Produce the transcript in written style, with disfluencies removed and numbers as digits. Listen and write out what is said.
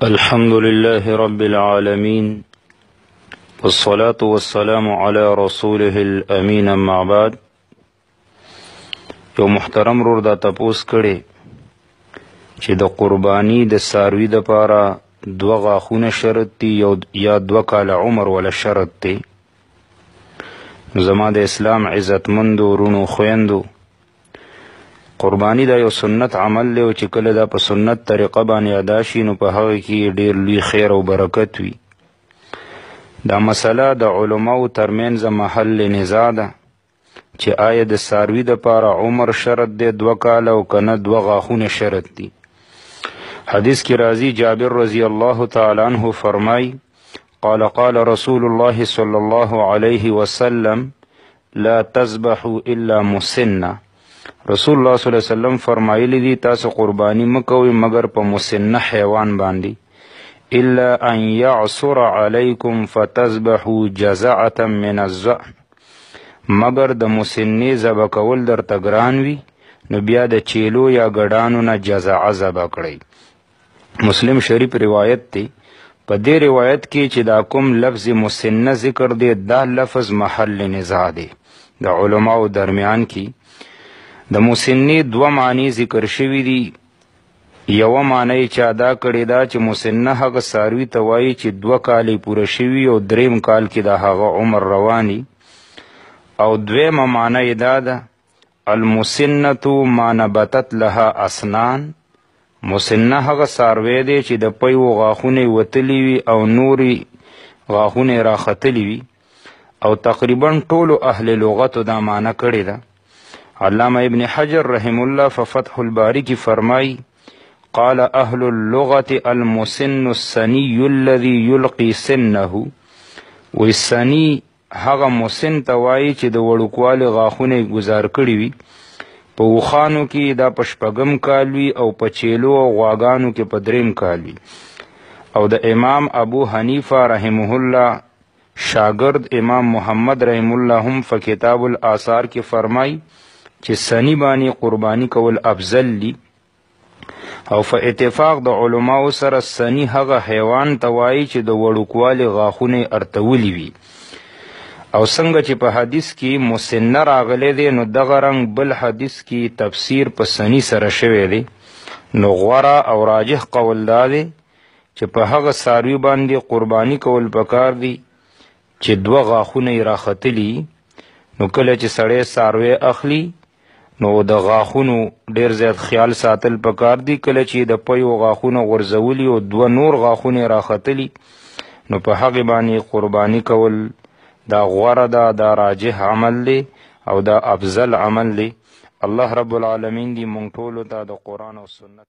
الحمد لله رب العالمين والصلاة والسلام على رسوله الأمين اما بعد. یو محترم رور دا تپوس کړي چې د قربانی د ساروی د پاره 2 غاښونه شرط دي یا 2 کال عمر ولا شرط دي. زما د اسلام عزتمندو ورونو خویندو، قربانی دا یو سنت عمل دی او چې کله دا په سنت طریقه باندې ادا شي نو په هغه کې ډیر لوی خیر او برکت وي. دا مسله د علماو ترمنځ محل نزاع ده چې آیا د ساروی د پاره عمر شرط دی 2 کال او کنه 2 غاښونه شرط دي. حدیث کې راځي جابر رضی الله تعالی عنہ فرمای قال قال رسول الله صلی الله علیه وسلم لا تذبحوا الا مسنه. رسول الله صلی الله علیه وسلم فرمایلی دي تاسو قربانی مکوئ مگر په مسنه حیوان باندې الا ان يعصر عليكم فتذبحوا جزعه من الذئب، مگر د مسنې ذبح کول درته ګران وي نو بیا د چیلو یا ګډانو نه جزعه ذبح کړئ. مسلم شریف روایت دی. په دې روایت کې چې دا کوم لفظ مسنه ذکر دی دا لفظ محل نزاع دی د علماو درمیان کې. د مسنې 2 معنی ذکر شوي دي. یو معنی چې ادا کړې دا چې مسنه هغه ساروی ته وایي چې 2 کالې پوره شوي او 3 کال کې د هغه عمر رواني. او 2 معنی دا ده المسنه ما نبتت لها اسنان. مسنه هغه ساروی دی چې د پیو غاښونه وتلی وي او نوري غاښونه راختلی وي. او تقریبا ټولو اهل لغتو دا معنی کړې ده. علامه ابن حجر رحم الله ففتح الباری کی فرمائی قال اهل اللغة المسن السنی الذي يلقي سنه. والسنی هغه مسن توای چې د وړوکوالي غاښونه گزار کړي وي. په وخانو کې دا په 6 کال وي او په چیلو او غواګانو کې په 3 کال وي. او د امام ابو حنیفه رحمه الله شاگرد امام محمد رحم الله هم په کتاب الاثار کې فرمای چې سنی باندې قربانی کول افضل دي. او په اتفاق د علماو سره سنی هغه حیوان توای چې د وړوکوالي غاښونه ارتولی وي. او څنګه چې په حدیث کې مسنه راغلی دی نو دغه رنګ بل حدیث کې تفسیر په سنی سره شوی دی. نو غوره او راجح قول دا دی چې په هغه ساروی باندې قربانی کول پکار دی چې 2 غاښونه یې راختلی. نو کله چې سړی ساروی اخلي نو د غاښونو ډیر زیات خیال ساتل پکار دی. کله چې د پیو غاښونه غورځولي او 2 نور غاښونه راختلی نو په هغه باندې قربانی کول دا غوره ده، دا راجح عمل دی او دا افضل عمل دی. الله رب العالمین دی مونږ ټولو ته د قرآن او سنت